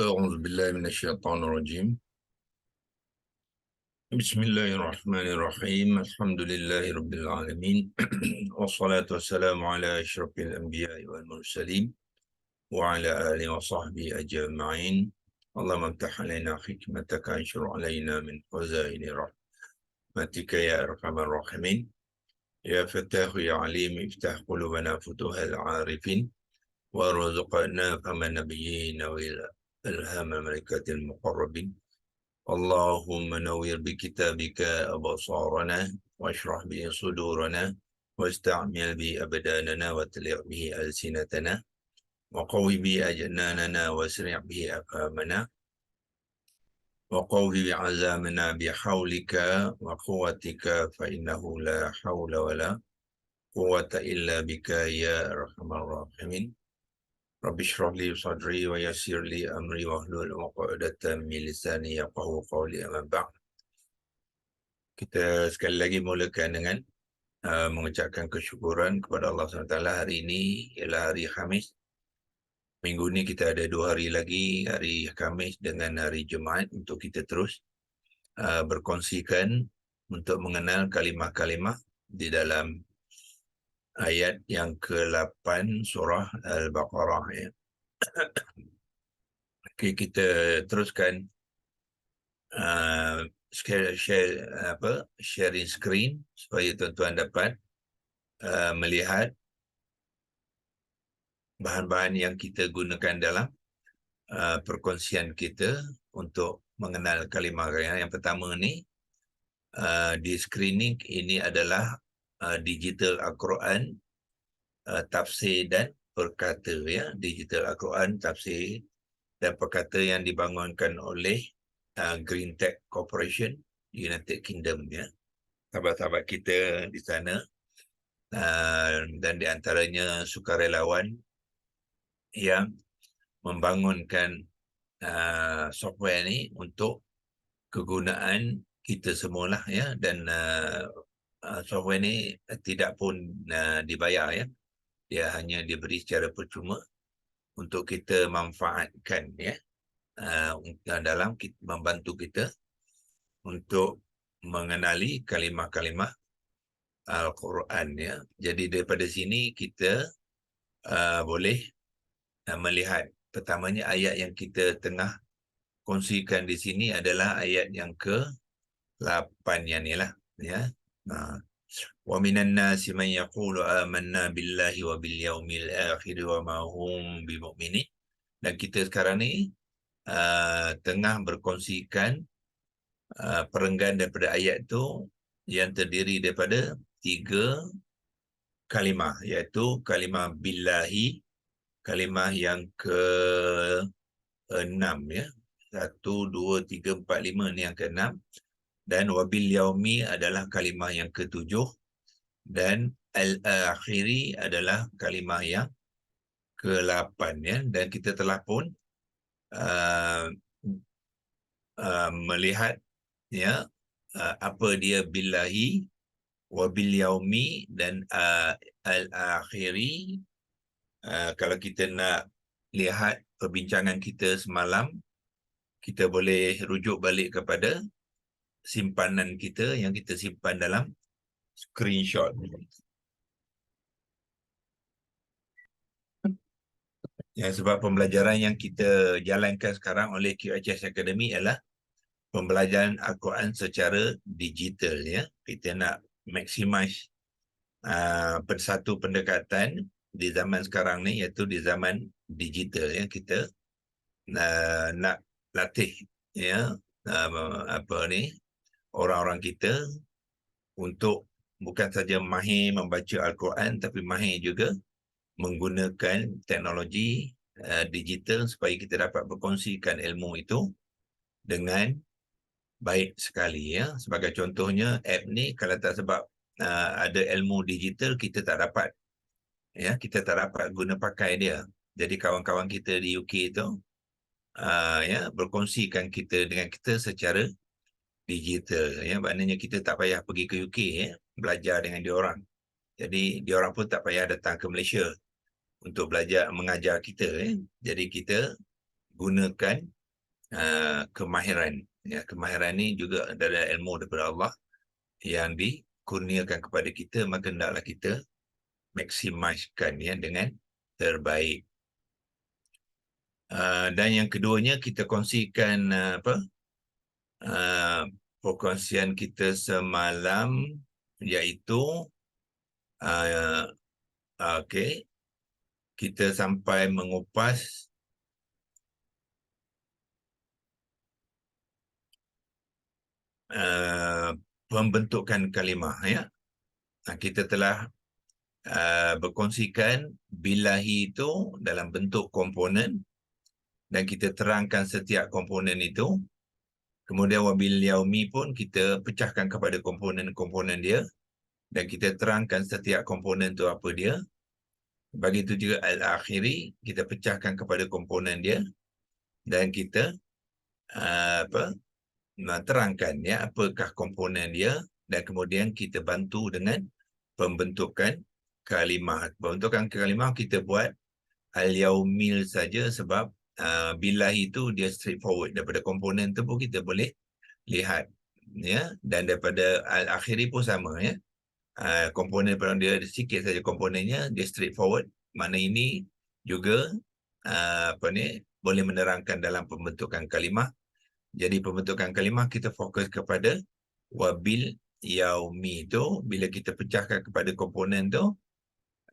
أعوذ بالله من الشيطان الرجيم. بسم الله الرحمن الرحيم. الحمد لله رب العالمين. والصلاة والسلام على أشرف الأنبياء والمرسلين وعلى آله وصحبه أجمعين. اللهم افتح علينا حكمتك انشر علينا من خزائن رحمتك يا أرحم الراحمين. يا فتاح يا عليم افتح قلوبنا فتوح العارفين وارزقنا فهم النبيين والهام ملائكة المقربين. اللهم نوّر بكتابك أبصارنا واشرح به صدورنا واستعمل به أبداننا وتلع به ألسنتنا وقوي به أجناننا واسرع به أفهامنا وقوي بعزامنا بحولك وقوتك فإنه لا حول ولا قوة إلا بك يا أرحم الراحمين. Rabbi shrah li sadri wa yassir li amri wahlul 'uqdatam min lisani yafqahu qawli, amma ba'd. Kita sekali lagi mulakan dengan mengucapkan kesyukuran kepada Allah SWT. Hari ini ialah hari Khamis. Minggu ni kita ada 2 hari lagi, hari Khamis dengan hari Jumaat, untuk kita terus berkongsikan untuk mengenal kalimah-kalimah di dalam ayat yang ke-8 surah Al-Baqarah, ya. Okay, kita teruskan sharing screen supaya tuan-tuan dapat melihat bahan-bahan yang kita gunakan dalam perkongsian kita untuk mengenal kalimah-kalimah. Yang pertama ni, di screening ini adalah digital Al-Quran, tafsir dan perkata, ya. Digital Al-Quran, tafsir dan perkata yang dibangunkan oleh Green Tech Corporation, United Kingdom, ya. Sahabat-sahabat kita di sana, dan di antaranya sukarelawan yang membangunkan software ni untuk kegunaan kita semualah, ya. Dan software ni tidak pun dibayar, ya. Dia hanya diberi secara percuma untuk kita manfaatkan, ya, dalam membantu kita untuk mengenali kalimah-kalimah Al-Quran, ya. Jadi daripada sini kita boleh melihat, pertamanya ayat yang kita tengah kongsikan di sini adalah ayat yang ke-8 yang ni lah, ya. Wa minan nasi man yaqulu amanna billahi wa bil yaumil akhir wa ma hum bimu'minin. Dan kita sekarang ni tengah berkongsikan perenggan daripada ayat tu yang terdiri daripada 3 kalimah, iaitu kalimah billahi, kalimah yang ke-6, ya. 1, 2, 3, 4, 5 ni yang ke-6. Dan wabil yaumi adalah kalimah yang ke-7. Dan al-akhiri adalah kalimah yang ke-8, ya. Dan kita telah pun melihat, ya, apa dia billahi, wabil yaumi dan al-akhiri. Kalau kita nak lihat perbincangan kita semalam, kita boleh rujuk balik kepada simpanan kita yang kita simpan dalam screenshot. Ya, sebab pembelajaran yang kita jalankan sekarang oleh QHS Academy ialah pembelajaran Al-Quran secara digital, ya. Kita nak maximize satu pendekatan di zaman sekarang ni, iaitu di zaman digital, ya. Kita nak latih, ya, orang-orang kita untuk bukan saja mahir membaca Al-Quran, tapi mahir juga menggunakan teknologi digital supaya kita dapat berkongsikan ilmu itu dengan baik sekali, ya. Sebagai contohnya, app ni kalau tak sebab ada ilmu digital, kita tak dapat, ya, kita tak dapat guna pakai dia. Jadi kawan-kawan kita di UK tu, ya, berkongsikan kita dengan kita secara digital, ya. Maknanya kita tak payah pergi ke UK, ya, belajar dengan diorang. Jadi diorang pun tak payah datang ke Malaysia untuk belajar mengajar kita, ya. Jadi kita gunakan kemahiran. Ya, kemahiran ni juga adalah ilmu daripada Allah yang dikurniakan kepada kita, maka hendaklah kita maksimiskan ya dengan terbaik. Dan yang keduanya kita kongsikan perkongsian kita semalam, iaitu okey, kita sampai mengupas pembentukan kalimah ya. Kita telah berkongsikan billahi itu dalam bentuk komponen dan kita terangkan setiap komponen itu. Kemudian wabil yaumi pun kita pecahkan kepada komponen-komponen dia dan kita terangkan setiap komponen itu apa dia. Begitu juga al-akhiri, kita pecahkan kepada komponen dia dan kita terangkan ya apakah komponen dia, dan kemudian kita bantu dengan pembentukan kalimah. Pembentukan kalimah kita buat al-yaumil saja sebab billahi itu dia straightforward. Daripada komponen tu pun kita boleh lihat ya, dan daripada al-akhiri pun sama ya. Komponen pada dia sikit saja komponennya, dia straightforward. Mana ini juga boleh menerangkan dalam pembentukan kalimah. Jadi pembentukan kalimah kita fokus kepada wabil yaumi itu. Bila kita pecahkan kepada komponen tu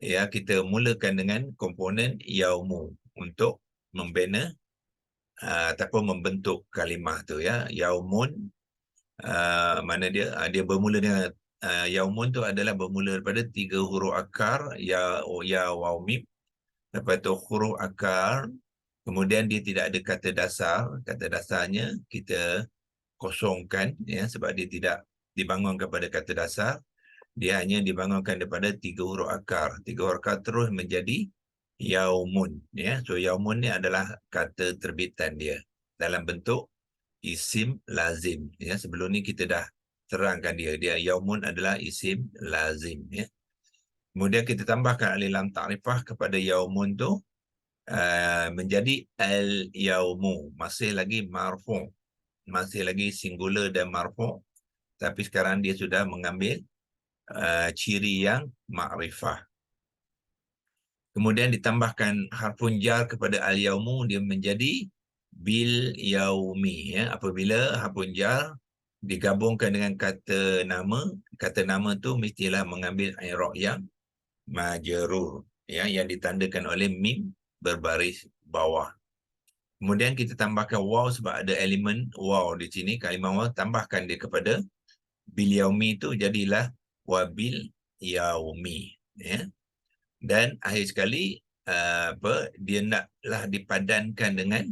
ya, kita mulakan dengan komponen yaumu untuk membina ataupun membentuk kalimah tu ya. Yaumun mana dia bermula dengan yaumun tu adalah bermula daripada 3 huruf akar ya, waw, mim. Lepas tu huruf akar, kemudian dia tidak ada kata dasar. Kata dasarnya kita kosongkan ya, sebab dia tidak dibangunkan pada kata dasar. Dia hanya dibangunkan daripada 3 huruf akar. 3 huruf akar terus menjadi yaumun ya. So yaumun ni adalah kata terbitan dia dalam bentuk isim lazim ya. Sebelum ni kita dah terangkan dia yaumun adalah isim lazim ya. Kemudian kita tambahkan alif lam ta'rifah kepada yaumun tu menjadi al-yaumu, masih lagi marfu', masih lagi singular dan marfu', tapi sekarang dia sudah mengambil ciri yang ma'rifah. Kemudian ditambahkan harfun jar kepada al-yaumu, dia menjadi bil yaumi ya. Apabila harfun jar digabungkan dengan kata nama tu mestilah mengambil i'rab yang majrur ya, yang ditandakan oleh mim berbaris bawah. Kemudian kita tambahkan waw sebab ada elemen waw di sini. Kalimah waw tambahkan dia kepada bil yaumi itu, jadilah wabil yaumi ya. Dan akhir sekali dia naklah dipadankan dengan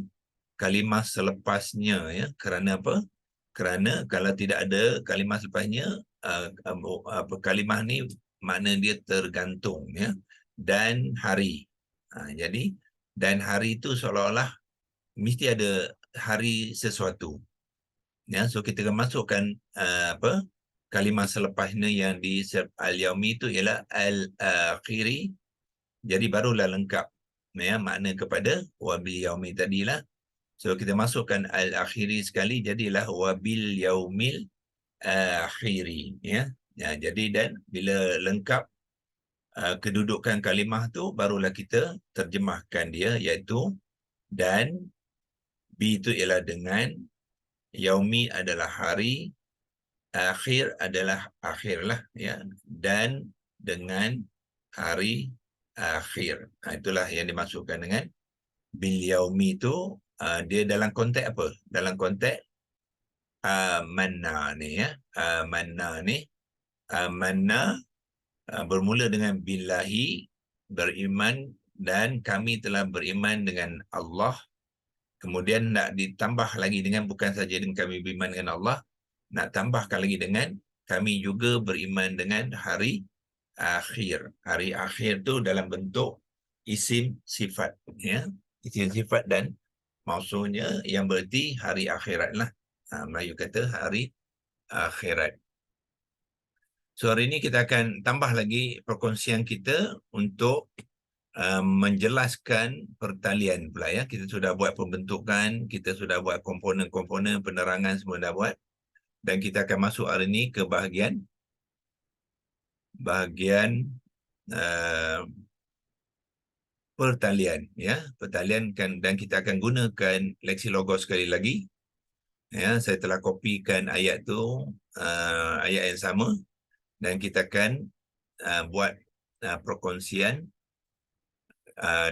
kalimah selepasnya ya. Kerana apa? Kerana kalau tidak ada kalimah selepasnya, kalimah ni makna dia tergantung ya. Dan hari. Jadi dan hari itu seolah-olah mesti ada hari sesuatu. Ya, so kita akan masukkan kalimah selepasnya yang di al-yaumi itu ialah al-akhiri. Jadi barulah lengkap ya makna kepada wabil yaumi tadilah. So kita masukkan al-akhiri sekali, jadilah wabil yaumil akhiri ya. Jadi dan bila lengkap kedudukan kalimah tu, barulah kita terjemahkan dia, iaitu dan bi itu ialah dengan, yaumi adalah hari, akhir adalah akhirlah ya, dan dengan hari akhir. Itulah yang dimasukkan dengan bil yaumi itu. Dia dalam konteks apa? Dalam konteks amanna ni ya. Amanna bermula dengan billahi, beriman, dan kami telah beriman dengan Allah. Kemudian nak ditambah lagi dengan bukan saja dengan kami beriman dengan Allah, nak tambahkan lagi dengan kami juga beriman dengan hari akhir. Hari akhir tu dalam bentuk isim sifat ya. Isim sifat dan maksudnya yang berarti hari akhirat lah. Melayu kata hari akhirat. So hari ini kita akan tambah lagi perkongsian kita untuk menjelaskan pertalian pula ya. Kita sudah buat pembentukan, kita sudah buat komponen-komponen penerangan semua dah buat, dan kita akan masuk hari ini ke bahagian pertalian ya. Pertalian kan, dan kita akan gunakan Lexilogos sekali lagi ya. Saya telah kopikan ayat tu, ayat yang sama, dan kita akan buat perkongsian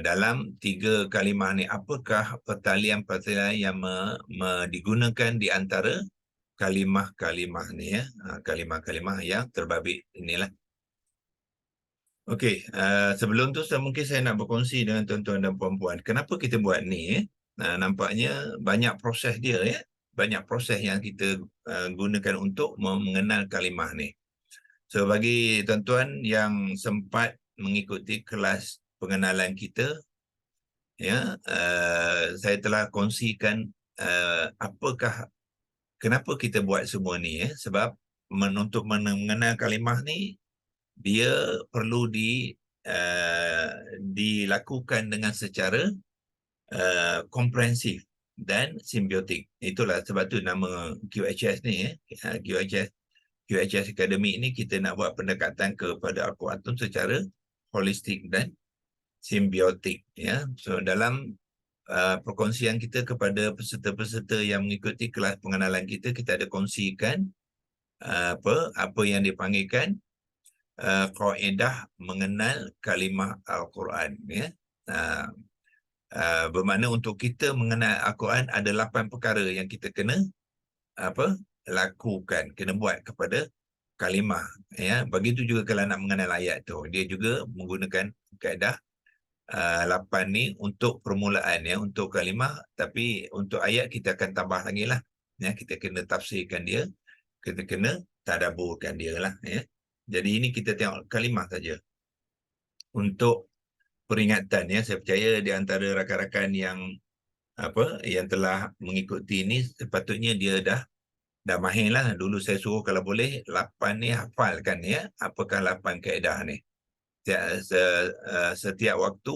dalam 3 kalimah ni. Apakah pertalian-pertalian yang digunakan di antara kalimah-kalimah ni ya, kalimah-kalimah yang terbabit inilah. Okey, sebelum tu mungkin saya nak berkongsi dengan tuan-tuan dan puan-puan, kenapa kita buat ni. Nampaknya banyak proses dia ya, banyak proses yang kita gunakan untuk mengenal kalimah ni. So bagi tuan-tuan yang sempat mengikuti kelas pengenalan kita ya, saya telah kongsikan kenapa kita buat semua ni ya. Sebab untuk mengenal kalimah ni, dia perlu dilakukan dengan secara komprehensif dan simbiotik. Itulah sebab tu nama QHS ni ya. QHS Academy ni kita nak buat pendekatan kepada Al-Quran secara holistik dan simbiotik ya. So dalam perkongsian kita kepada peserta-peserta yang mengikuti kelas pengenalan kita ada kongsikan apa yang dipanggilkan kaedah mengenal kalimah Al-Quran ya. Bermakna untuk kita mengenal Al-Quran ada 8 perkara yang kita kena lakukan, kena buat kepada kalimah ya. Begitu juga kalau nak mengenal ayat tu, dia juga menggunakan kaedah 8 ni untuk permulaan ya, untuk kalimah. Tapi untuk ayat kita akan tambah lagi lah ya. Kita kena tafsirkan dia, kita kena tadaburkan dia lah ya. Jadi ini kita tengok kalimah saja. Untuk peringatan ya, saya percaya di antara rakan-rakan yang telah mengikuti ini, sepatutnya dia dah mahir lah. Dulu saya suruh kalau boleh 8 ni hafalkan ya. Apakah 8 kaedah ni? Setiap waktu,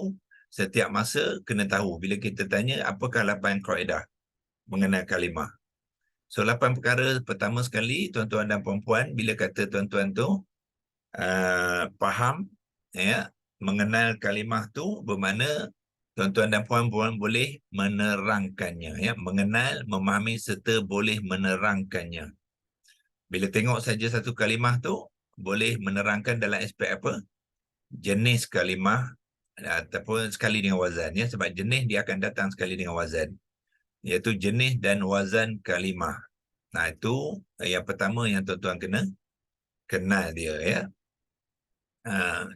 setiap masa kena tahu. Bila kita tanya apakah 8 kaedah mengenal kalimah. So 8 perkara. Pertama sekali, tuan-tuan dan puan-puan, bila kata tuan-tuan tu faham ya, mengenal kalimah tu bermakna tuan-tuan dan puan-puan boleh menerangkannya ya. Mengenal, memahami serta boleh menerangkannya. Bila tengok saja satu kalimah tu, boleh menerangkan dalam aspek apa? Jenis kalimah ataupun sekali dengan wazan ya. Sebab jenis dia akan datang sekali dengan wazan, iaitu jenis dan wazan kalimah. Nah itu yang pertama yang tuan-tuan kena kenal dia ya.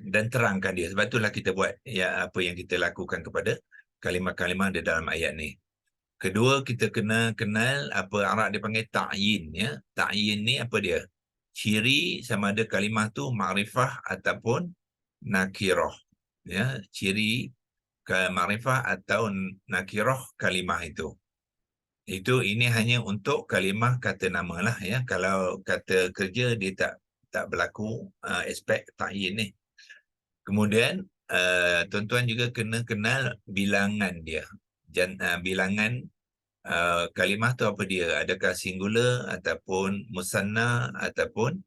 Dan terangkan dia. Sebab itulah kita buat ya, apa yang kita lakukan kepada kalimah-kalimah di dalam ayat ni. Kedua, kita kena kenal apa Arab dia panggil ta'yin ya. Ta'yin ni apa dia? Ciri sama ada kalimah tu ma'rifah ataupun nakirah ya. Ciri ma'rifah atau nakirah kalimah itu. Ini hanya untuk kalimah kata nama lah ya. Kalau kata kerja dia tak berlaku aspek ta'yin ni. Kemudian tuan-tuan juga kena kenal bilangan dia. Bilangan kalimah tu apa dia? Adakah singular ataupun musanna ataupun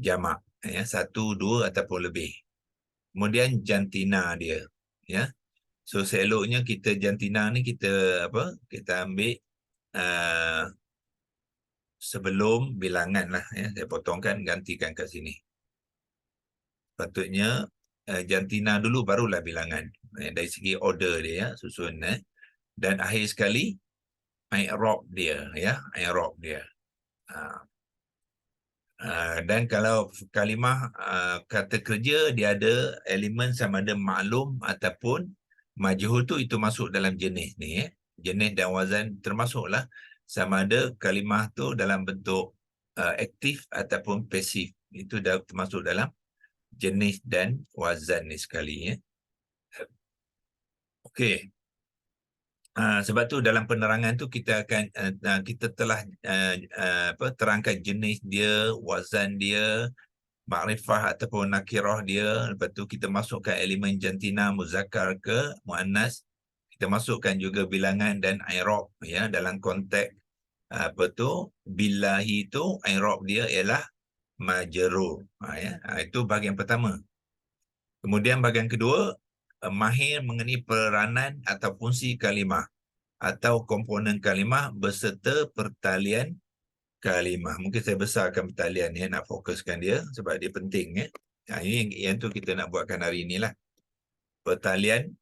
jamak ya, 1, 2 ataupun lebih. Kemudian jantina dia ya. So seeloknya kita jantina ni kita ambil sebelum bilangan lah ya. Saya potongkan, gantikan kat sini. Patutnya jantina dulu barulah bilangan dari segi order dia ya, susun dan akhir sekali i'rab dia ya, i'rab dia. Dan kalau kalimah kata kerja, dia ada elemen sama ada maklum ataupun majhul tu, itu masuk dalam jenis ni ya. Jenis dan wazan termasuklah sama ada kalimah tu dalam bentuk aktif ataupun pasif. Itu dah termasuk dalam jenis dan wazan ni sekali ya. Okey. Sebab tu dalam penerangan tu kita akan kita telah terangkan jenis dia, wazan dia, makrifah ataupun nakirah dia, lepas tu kita masukkan elemen jantina muzakkar ke muannas, kita masukkan juga bilangan dan i'rab ya dalam konteks apa tu billahi tu i'rab dia ialah majrur. Itu bahagian pertama. Kemudian bahagian kedua, mahir mengenai peranan atau fungsi kalimah atau komponen kalimah beserta pertalian kalimah. Mungkin saya besarkan pertalian ya, nak fokuskan dia sebab dia penting ya. Ini yang tu kita nak buatkan hari inilah. Pertalian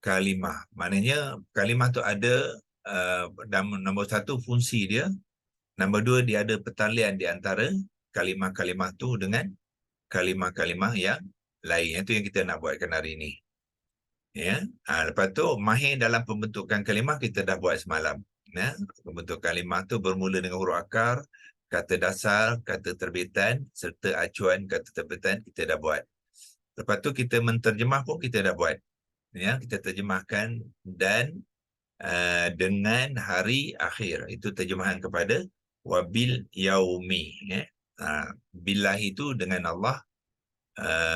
kalimah. Maknanya kalimah tu ada nombor satu fungsi dia. Nombor dua, dia ada pertalian di antara kalimah-kalimah tu dengan kalimah-kalimah yang lain. Itu yang kita nak buatkan hari ini. Ya. Lepas tu mahir dalam pembentukan kalimah kita dah buat semalam. Ya. Pembentuk kalimah tu bermula dengan huruf akar, kata dasar, kata terbitan serta acuan kata terbitan kita dah buat. Lepas tu kita menterjemah pun kita dah buat. Ya, kita terjemahkan dan dengan hari akhir. Itu terjemahan kepada wabil yaumi. Ya. Billahi itu dengan Allah,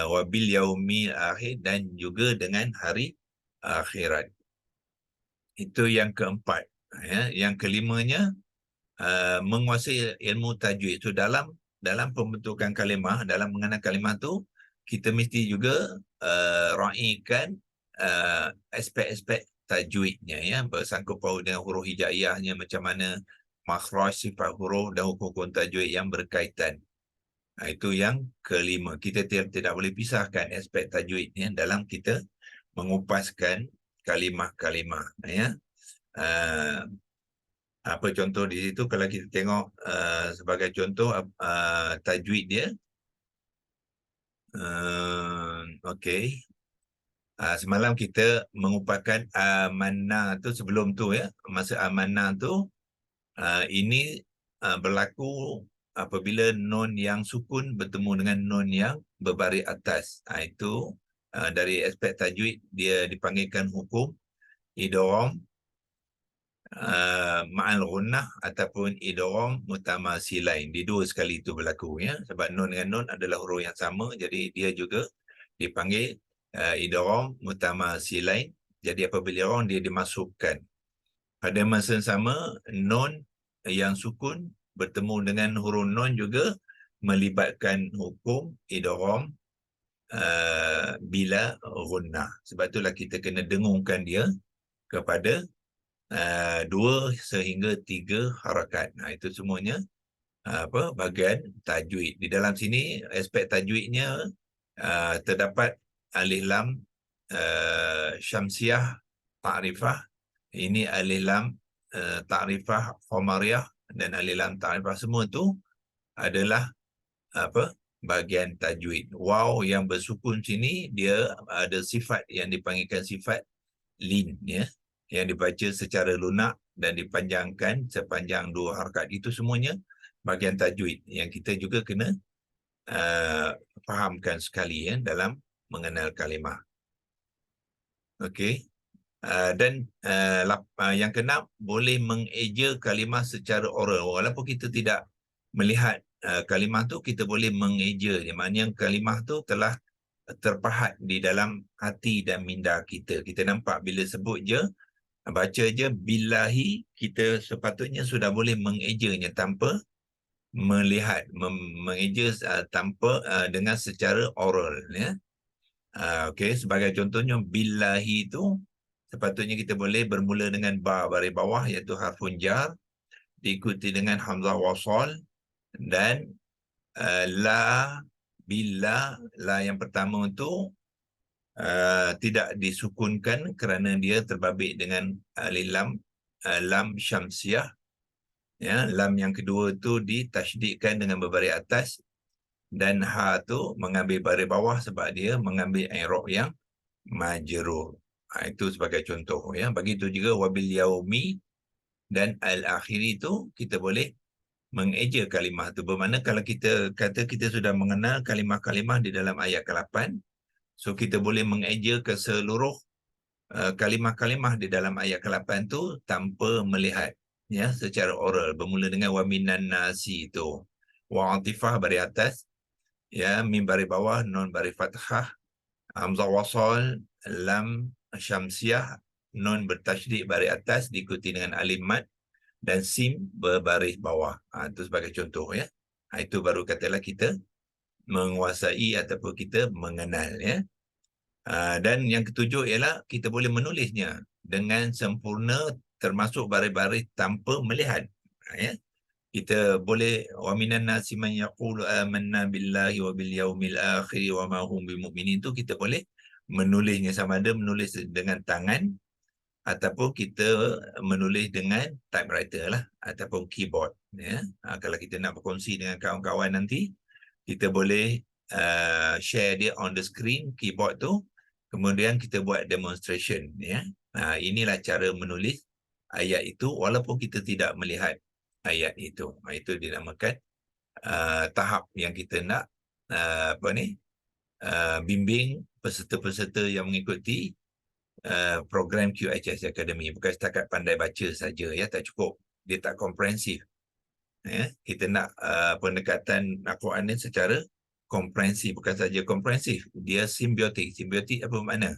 wabil yaumi akhir dan juga dengan hari akhirat. Itu yang keempat. Ya. Yang kelimanya, menguasai ilmu tajwid. So dalam pembentukan kalimah, dalam mengenal kalimah tu, kita mesti juga raikan aspek-aspek tajwidnya ya, bersangkut paut dengan huruf hijaiyahnya, macam mana makhraj sifat huruf dan hukum-hukum tajwid yang berkaitan. Itu yang kelima. Kita tidak boleh pisahkan aspek tajwidnya dalam kita mengupaskan kalimah-kalimah ya. Apa contoh di situ kalau kita tengok sebagai contoh tajwid dia. Okey. Semalam kita mengupakan amanna tu sebelum tu ya. Masa amanna tu ini berlaku apabila nun yang sukun bertemu dengan nun yang berbaris atas. Itu dari aspek tajwid dia dipanggilkan hukum idgham ma'al ghunnah ataupun idgham mutamasilain. Di dua sekali itu berlaku ya. Sebab nun dengan nun adalah huruf yang sama, jadi dia juga dipanggil idgham mutamasilain. Jadi apabila orang dia dimasukkan pada masa sama, nun yang sukun bertemu dengan huruf nun juga melibatkan hukum idgham bila ghunnah. Sebab itulah kita kena dengungkan dia kepada 2 sehingga 3 harakat. Itu semuanya bahagian tajwid. Di dalam sini aspek tajwidnya terdapat alif lam syamsiah ta'rifah. Ini alif lam ta'rifah qamariyah dan alif lam ta'rifah, semua tu adalah bahagian tajwid. Waw yang bersukun sini dia ada sifat yang dipanggilkan sifat lin ya, yang dibaca secara lunak dan dipanjangkan sepanjang 2 harakat. Itu semuanya bahagian tajwid yang kita juga kena fahamkan sekali ya dalam mengenal kalimah. Okey. Dan yang keenam, boleh mengeja kalimah secara oral. Walaupun kita tidak melihat kalimah tu, kita boleh mengeja. Maknanya kalimah tu telah terpahat di dalam hati dan minda kita. Kita nampak bila sebut je, baca je billahi, kita sepatutnya sudah boleh mengejanya tanpa melihat, mengeja tanpa dengan secara oral ya. Okey, sebagai contohnya billahi itu sepatutnya kita boleh bermula dengan ba baris bawah iaitu harfun jar, diikuti dengan hamzah wasal dan la billah. La yang pertama itu tidak disukunkan kerana dia terbabit dengan alif lam lam syamsiah ya. Lam yang kedua itu ditasydidkan dengan berbaris atas dan ha tu mengambil baris bawah sebab dia mengambil i'rab yang majrur. Itu sebagai contoh ya. Begitu juga wabil yaumi dan al-akhiri itu kita boleh mengeja kalimah tu. Bermakna kalau kita kata kita sudah mengenal kalimah-kalimah di dalam ayat ke-8, so kita boleh mengeja ke seluruh kalimah-kalimah di dalam ayat ke-8 tu tanpa melihat ya, secara oral. Bermula dengan wa minan nasi itu. Wa atifah baris atas, ya, mim baris bawah, nun baris fathah, hamzah wasal, lam syamsiah, nun bertasydid baris atas diikuti dengan alif mad dan sim berbaris bawah. Itu sebagai contoh ya. Itu baru katalah kita menguasai ataupun kita mengenal ya. Dan yang ketujuh ialah kita boleh menulisnya dengan sempurna termasuk baris-baris tanpa melihat. Ya. Kita boleh wa minan nasi man yaqulu amanna billahi wa bil yaumil akhir wa ma hum bimumin, itu kita boleh menulisnya, sama ada menulis dengan tangan ataupun kita menulis dengan typewriter lah ataupun keyboard ya. Kalau kita nak berkongsi dengan kawan-kawan nanti, kita boleh share dia on the screen keyboard tu, kemudian kita buat demonstration ya. Inilah cara menulis ayat itu walaupun kita tidak melihat ayat itu. Itu dinamakan tahap yang kita nak bimbing peserta-peserta yang mengikuti program QHS Academy. Bukan setakat pandai baca saja ya, tak cukup, dia tak komprehensif ya. Kita nak pendekatan Al-Quran ni secara komprehensif, bukan saja komprehensif, dia simbiotik. Simbiotik apa makna?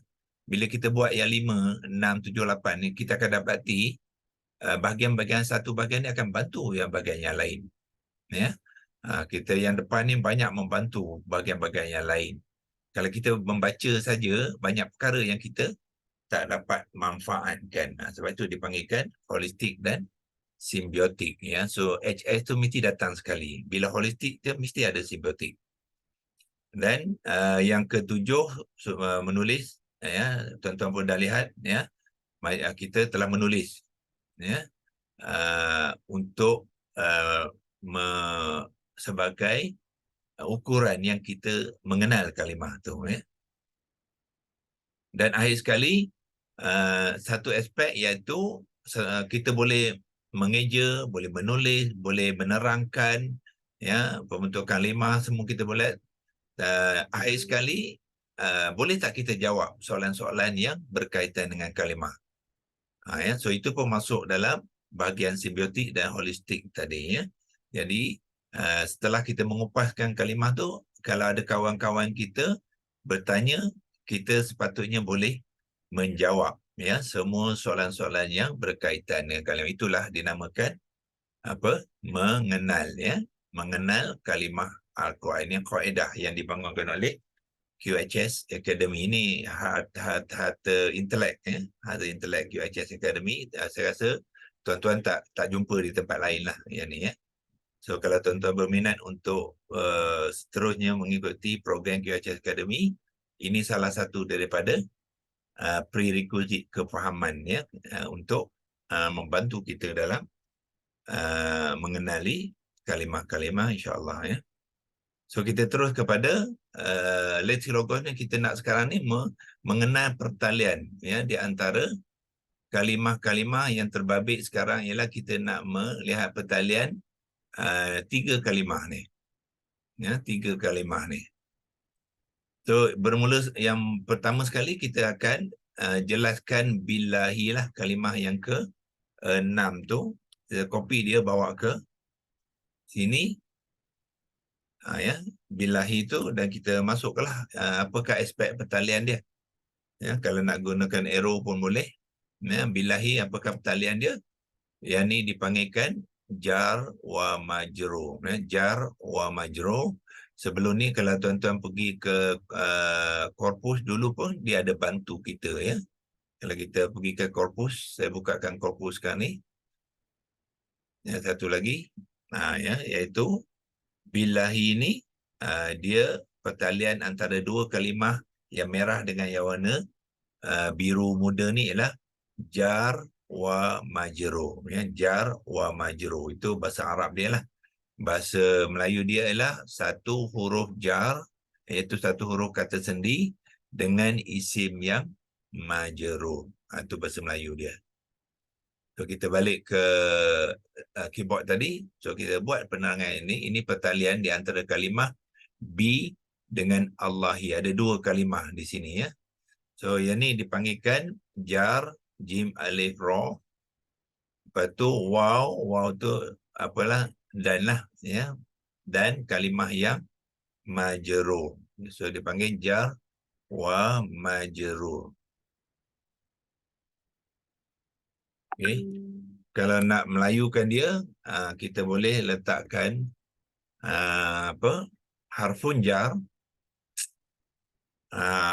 Bila kita buat yang 5, 6, 7, 8 ni, kita akan dapati bahagian-bahagian satu bahagian ni akan bantu yang bahagian yang lain ya. Kita yang depan ni banyak membantu bahagian-bahagian yang lain. Kalau kita membaca saja, banyak perkara yang kita tak dapat manfaatkan. Sebab itu dipanggilkan holistik dan simbiotik ya. So HS tu mesti datang sekali. Bila holistik dia mesti ada simbiotik. Dan yang ketujuh menulis ya, tuan-tuan pun dah lihat ya, kita telah menulis ya, untuk sebagai ukuran yang kita mengenal kalimah tu ya. Dan akhir sekali satu aspek iaitu kita boleh mengeja, boleh menulis, boleh menerangkan ya, pembentukan kalimah semua kita boleh. Akhir sekali boleh tak kita jawab soalan-soalan yang berkaitan dengan kalimah. Ya, so itu pun masuk dalam bahagian simbiotik dan holistik tadi ya. Jadi setelah kita mengupaskan kalimah tu, kalau ada kawan-kawan kita bertanya, kita sepatutnya boleh menjawab ya semua soalan-soalan yang berkaitan dengan kalimah. Itulah dinamakan mengenal ya, mengenal kalimah Al-Quran. Yang kaedah yang dibangunkan oleh QHS Academy ini, harta intelek ya, harta intelek QHS Academy. Saya rasa tuan-tuan tak jumpa di tempat lain lah yang ni ya. So kalau tuan-tuan berminat untuk seterusnya mengikuti program QHS Academy, ini salah satu daripada prerequisite kefahaman ya, untuk membantu kita dalam mengenali kalimah-kalimah insya-Allah ya. So kita terus kepada leksilogos yang kita nak sekarang ni, mengenal pertalian ya di antara kalimah-kalimah yang terbabit sekarang. Ialah kita nak melihat pertalian 3 kalimah ni ya, 3 kalimah ni. So bermula yang pertama sekali kita akan jelaskan billahi lah, kalimah yang ke-6 tu. Kita copy dia bawa ke sini ya, billahi tu, dan kita masuklah apakah aspek pertalian dia ya. Kalau nak gunakan arrow pun boleh ya. Billahi apakah pertalian dia? Yang ni dipanggilkan jar wa majrur ya. Jar wa majrur. Sebelum ni kalau tuan-tuan pergi ke korpus dulu pun dia ada bantu kita ya. Kalau kita pergi ke korpus, saya bukakan korpus sekarang ni ya, satu lagi ya, iaitu billahi ini dia pertalian antara 2 kalimah yang merah dengan yang warna biru muda ni ialah jar wa majrur ya. Jar wa majrur itu bahasa Arab dia lah. Bahasa Melayu dia ialah satu huruf jar, iaitu satu huruf kata sendi dengan isim yang majrur. Itu bahasa Melayu dia. So kita balik ke keyboard tadi. So kita buat penerangan ini. Ini pertalian di antara kalimah bi dengan Allahi. Ada 2 kalimah di sini ya. So yang ni dipanggilkan jar, jim, alif, ra. Lepas tu waw tu apalah, dan lah ya. Dan kalimah yang majrur. So dia panggil jar wa majrur. Okay. Kalau nak melayukan dia, kita boleh letakkan harfun jar.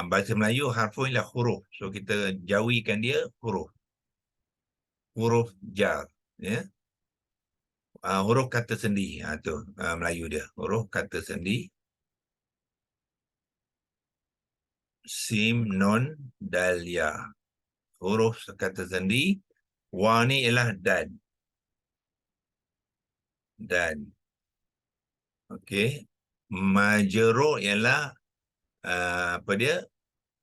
Bahasa Melayu harfun ialah huruf. So kita jauhikan dia huruf. Huruf jar. Ya. Huruf kata sendi. Tu Melayu dia. Huruf kata sendi. Sim, non, dal, ya. Huruf kata sendi. Wa ni ialah dan. Dan. Okey. Majrur ialah apa dia?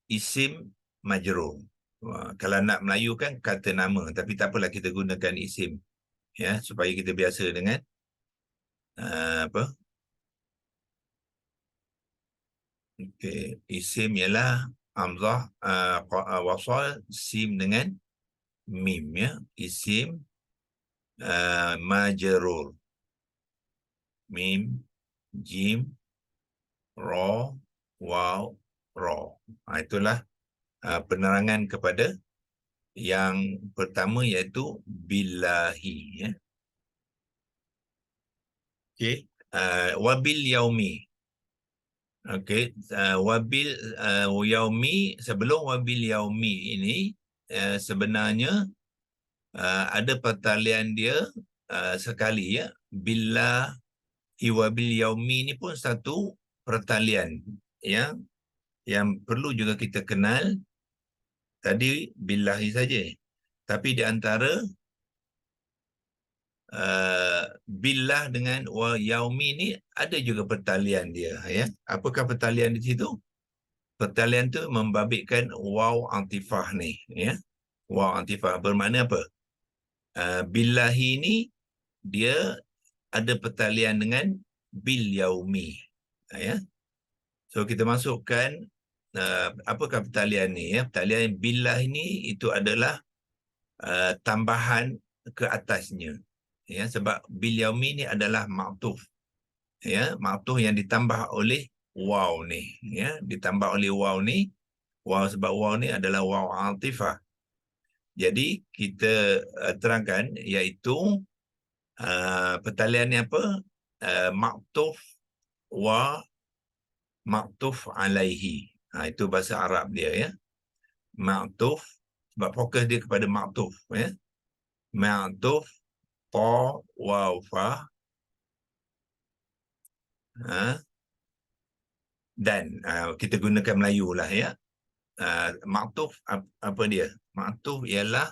Isim majrur. Kalau nak melayukan kata nama, tapi tak apalah kita gunakan isim, ya, supaya kita biasa dengan apa? Okey, isim ialah hamzah, wasal, sim dengan mim, ya. Isim majrur. Mim, jim, ra, waw, ra. Itulah penerangan kepada yang pertama, iaitu billahi, ya. Okey, wabil yaumi. Okey, wabil yaumi, sebelum wabil yaumi ini sebenarnya ada pertalian dia sekali, ya. Billahi wabil yaumi ini pun satu pertalian, ya, yang perlu juga kita kenal. Tadi billahi saja, tapi di antara billah dengan wa yaumi ni ada juga pertalian dia, ya. Apakah pertalian di situ? Pertalian tu membabitkan waw antifah ni, ya. Waw antifah bermakna apa? Billahi ni dia ada pertalian dengan bil yaumi, ya. So kita masukkan apakah pertalian ni, ya. Pertalian billah ni itu adalah tambahan ke atasnya, ya, sebab bil yaumi ni adalah ma'tuf, ya, ma'tuf yang ditambah oleh waw ni, ya, ditambah oleh waw ni. Waw, sebab waw ni adalah waw atifah. Jadi kita terangkan, iaitu pertalian ni apa? Ma'tuf wa ma'tuf alaihi. Itu bahasa Arab dia, ya. Ma'tuf, sebab fokus dia kepada ma'tuf, ya. Ma'tuf ta waw fa, dan kita gunakan Melayu lah, ya. Ma'tuf apa dia? Ma'tuf ialah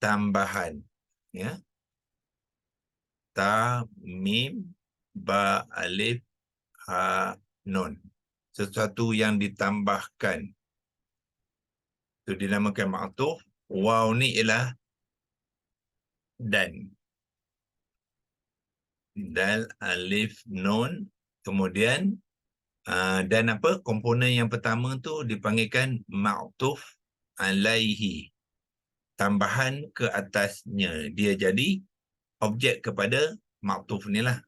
tambahan, ya. Ta, mim, ba, alif, ha, nun. Sesuatu yang ditambahkan. Itu dinamakan ma'tuf. Waw ni ialah dan. Dal, alif, nun. Kemudian dan apa? Komponen yang pertama tu dipanggilkan ma'tuf alaihi. Tambahan ke atasnya. Dia jadi objek kepada ma'tuf ni lah,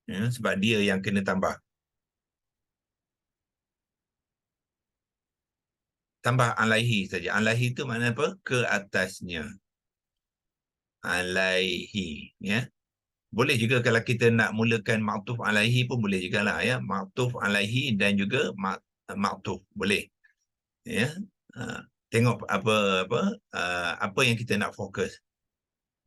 ya, sebab dia yang kena tambah. Tambah alaihi saja. Alaihi itu makna apa? Ke atasnya. Alaihi, ya. Boleh juga kalau kita nak mulakan ma'tuf alaihi pun boleh jugalah, ya. Ma'tuf alaihi dan juga ma'tuf boleh, ya. Tengok apa yang kita nak fokus,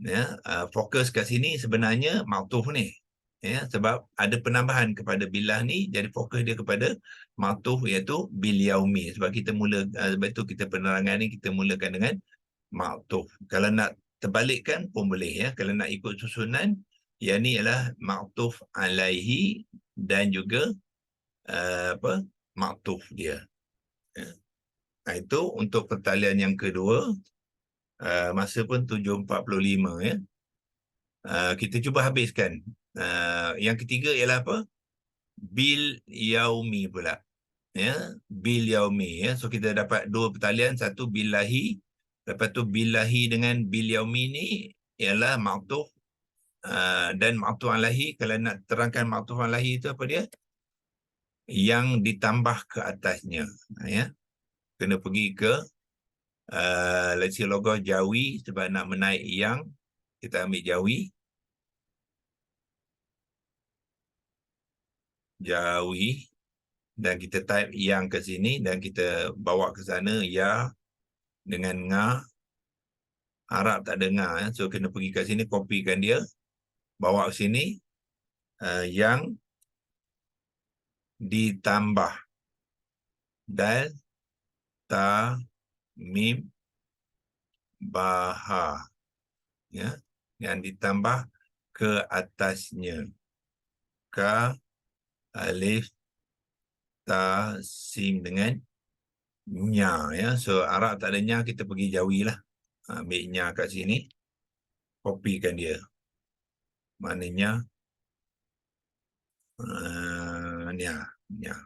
ya. Fokus kat sini sebenarnya ma'tuf ni, ya, sebab ada penambahan kepada billah ni, jadi fokus dia kepada ma'tuf, iaitu bil yaumi. Sebab kita mula, sebab itu kita penerangan ni kita mulakan dengan ma'tuf. Kalau nak terbalikkan pun boleh, ya. Kalau nak ikut susunan, yang ni ialah ma'tuf alaihi dan juga ma'tuf dia, ya. Itu untuk pertalian yang kedua. Masa pun 7.45, ya. Kita cuba habiskan. Yang ketiga ialah apa? Bil yaumi pula, ya. Bil yaumi, ya. So kita dapat dua pertalian, satu billahi, lepas tu billahi dengan bil yaumi ni ialah ma'tuf, dan ma'tuf alaihi. Kalau nak terangkan ma'tuf alaihi itu apa dia? yang ditambah ke atasnya. Ya. Kena pergi ke logos Jawi sebab nak menaik yang, kita ambil Jawi. Dan kita type yang ke sini dan kita bawa ke sana ya dengan ngah. Arab tak ada ngah, ya. So kena pergi ke sini, kopikan dia, bawa ke sini, yang ditambah dal ta mim baha, ya, yang ditambah ke atasnya, ka alif ta sim dengan nya, ya. So Arab tak ada nya, kita pergi Jawi lah, ambil nya kat sini, kopikan dia, maknanya nya.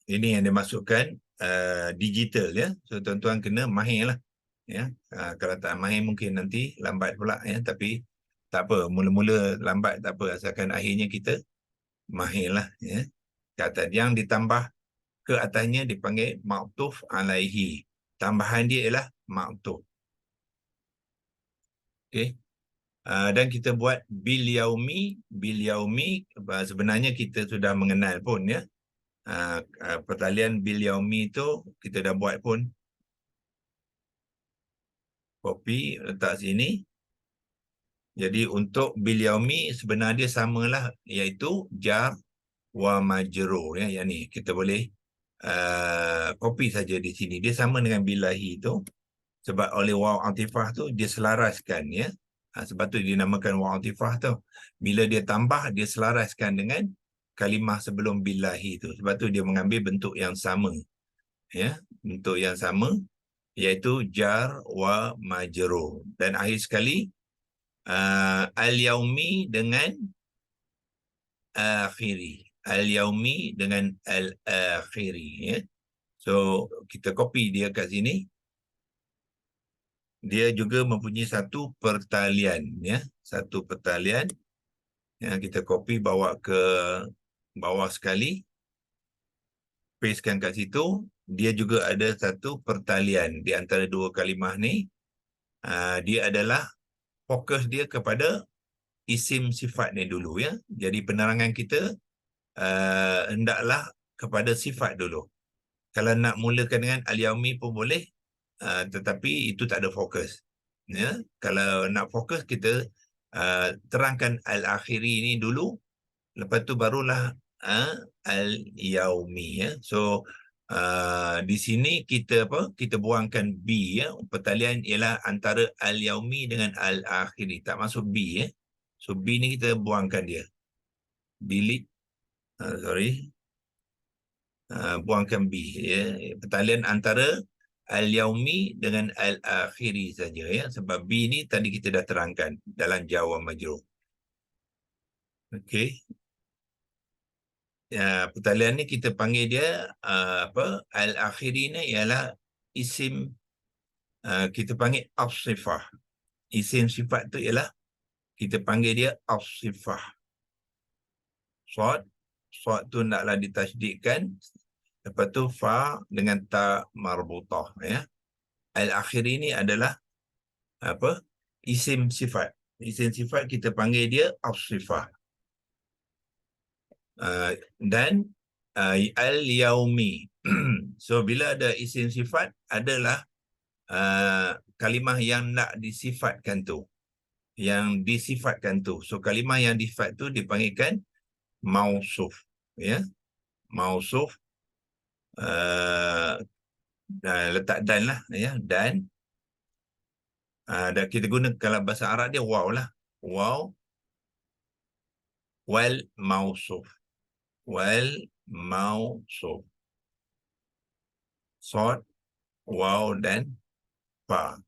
Ini yang dimasukkan digital, ya. So tuan-tuan kena mahir lah, ya. Kalau tak mahir mungkin nanti lambat pula, ya. Tapi tak apa, mula-mula lambat tak apa, asalkan akhirnya kita mahir lah, ya. Kata yang ditambah ke atasnya dipanggil ma'tuf alaihi. Tambahan dia ialah ma'tuf. Okey. Dan kita buat bil yaumi. Sebenarnya kita sudah mengenal pun, ya. Pertalian bil yaumi itu kita dah buat pun. Copy, letak sini. Jadi untuk bil yaumi sebenarnya samalah, iaitu jar wa majrur, ya. Yang ni kita boleh copy saja di sini. Dia sama dengan billahi itu sebab oleh waw atifah tu dia selaraskan, ya. Sebab tu dinamakan waw atifah tu. Bila dia tambah, dia selaraskan dengan kalimah sebelum billahi tu. Sebab tu dia mengambil bentuk yang sama, ya. Bentuk yang sama iaitu jar wa majrur. Dan akhir sekali al-yaumi dengan akhiri. Al-yaumi dengan al-akhiri, ya. So kita copy dia kat sini. Dia juga mempunyai satu pertalian, ya. Satu pertalian yang kita copy bawa ke bawah sekali. Pastekan kat situ. Dia juga ada satu pertalian di antara dua kalimah ni. Dia adalah fokus dia kepada isim sifat ni dulu, ya. Jadi penerangan kita hendaklah kepada sifat dulu. Kalau nak mulakan dengan al-yaumi pun boleh, tetapi itu tak ada fokus, ya. Kalau nak fokus, kita terangkan al-akhiri ni dulu, lepas tu barulah al-yaumi, ya. So di sini kita kita buangkan B, ya. Pertalian ialah antara al-yaumi dengan al-akhiri, tak masuk B, ya. So B ni kita buangkan dia, delete, buangkan B, ya. Pertalian antara al-yaumi dengan al-akhiri saja, ya. Sebab B ni tadi kita dah terangkan dalam jar majrur. Okey. Pertalian ni kita panggil dia al-akhiri ni ialah isim, kita panggil as-sifah. Isim sifat tu ialah kita panggil dia as-sifah. Sod tu naklah ditasydidkan, lepas tu fa dengan ta marbutah, ya. Al-akhiri ni adalah isim sifat. Isim sifat kita panggil dia as-sifah. Dan al-yaumi. So bila ada isim sifat adalah kalimah yang nak disifatkan tu, yang disifatkan tu. So kalimah yang disifat tu dipanggilkan mausuf, ya. Mausuf, letak dan lah, ya. Dan kita guna, kalau bahasa Arab dia waw lah. Waw wal mausuf. Wal mausuf. Sod, waw dan fa.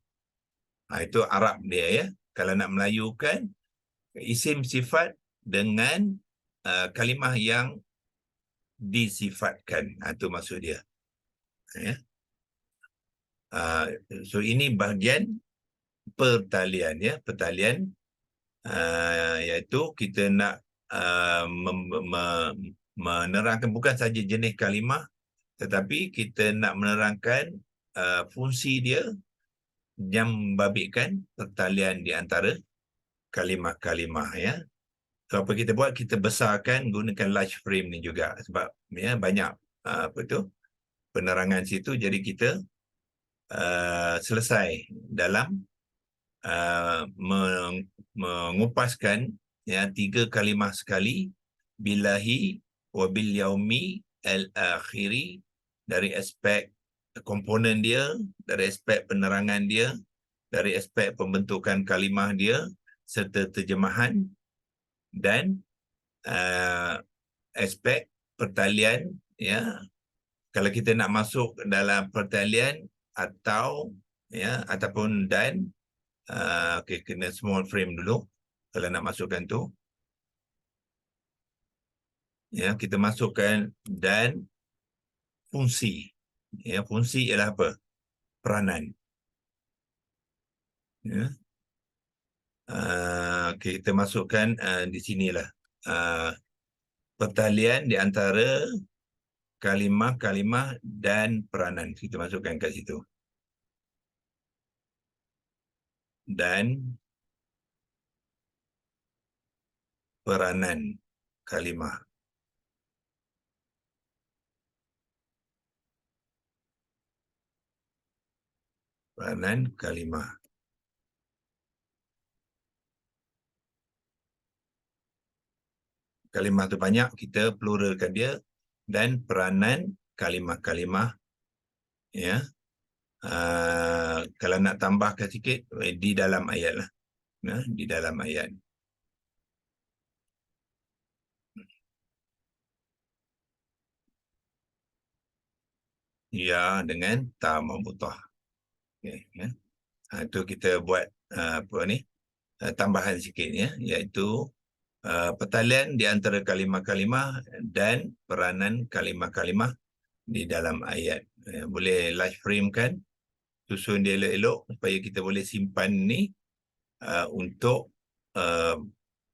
Itu Arab dia, ya. Kalau nak melayukan isim sifat dengan kalimah yang disifatkan, itu maksud dia, ya. So ini bahagian pertalian, ya. Pertalian iaitu kita nak menerangkan bukan saja jenis kalimah, tetapi kita nak menerangkan fungsi dia yang membabitkan pertalian di antara kalimah-kalimah, ya. So, apa kita buat? Kita besarkan gunakan large frame ni juga sebab ya banyak penerangan situ, jadi kita selesai dalam mengupaskan ya 3 kalimah sekali, billahi wa bil yaumi al-akhiri, dari aspek komponen dia, dari aspek penerangan dia, dari aspek pembentukan kalimah dia, serta terjemahan, dan aspek pertalian, ya. Kalau kita nak masuk dalam pertalian atau ya ataupun dan okay, kena small frame dulu kalau nak masukkan tu, ya. Kita masukkan dan fungsi, ya. Fungsi ialah apa? Peranan, ya. Okay, kita masukkan di sinilah pertalian di antara kalimah-kalimah dan peranan, kita masukkan kat situ. Dan peranan kalimah. Peranan kalimah. Kalimah tu banyak, kita pluralkan dia, dan peranan kalimah-kalimah, ya. Kalau nak tambahkan sikit, di dalam ayat lah, ya, di dalam ayat. Ya, dengan ta marbutah. Okay, ya. Itu kita buat tambahan sikit, ya, iaitu pertalian di antara kalimah-kalimah dan peranan kalimah-kalimah di dalam ayat. Boleh large frame kan, susun dia elok-elok supaya kita boleh simpan ni untuk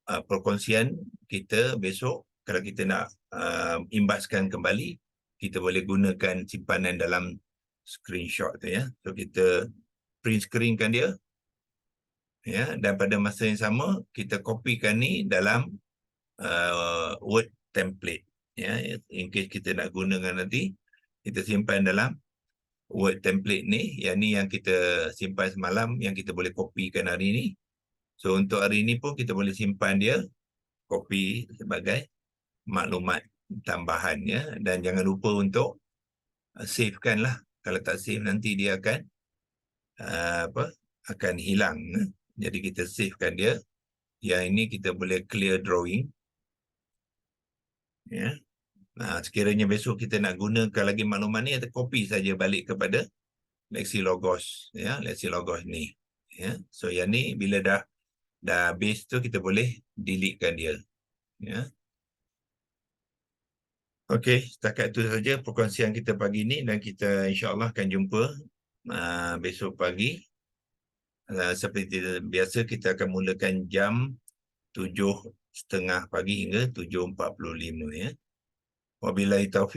perkongsian kita besok. Kalau kita nak imbaskan kembali, kita boleh gunakan simpanan dalam screenshot tu, ya. So kita print screenkan dia, ya, dan pada masa yang sama kita kopikan ni dalam Word template, ya. In case kita nak gunakan nanti, kita simpan dalam Word template ni. Yang ni yang kita simpan semalam, yang kita boleh kopikan hari ni. So untuk hari ni pun kita boleh simpan dia, kopi sebagai maklumat tambahan, ya. Dan jangan lupa untuk savekan lah. Kalau tak save nanti dia akan akan hilang. Jadi kita savekan dia. Yang ini kita boleh clear drawing, ya. Sekiranya besok kita nak gunakan lagi maklumat ni, kita copy saja balik kepada Lexilogos, ya, Lexilogos ni, ya. So yang ni bila dah base tu, kita boleh deletekan dia, ya. Okey, setakat itu saja perkongsian kita pagi ni, dan kita insya-Allah akan jumpa besok pagi. Seperti biasa, kita akan mulakan jam 7.30 pagi hingga 7.45, ya. Wabillahi taufiq.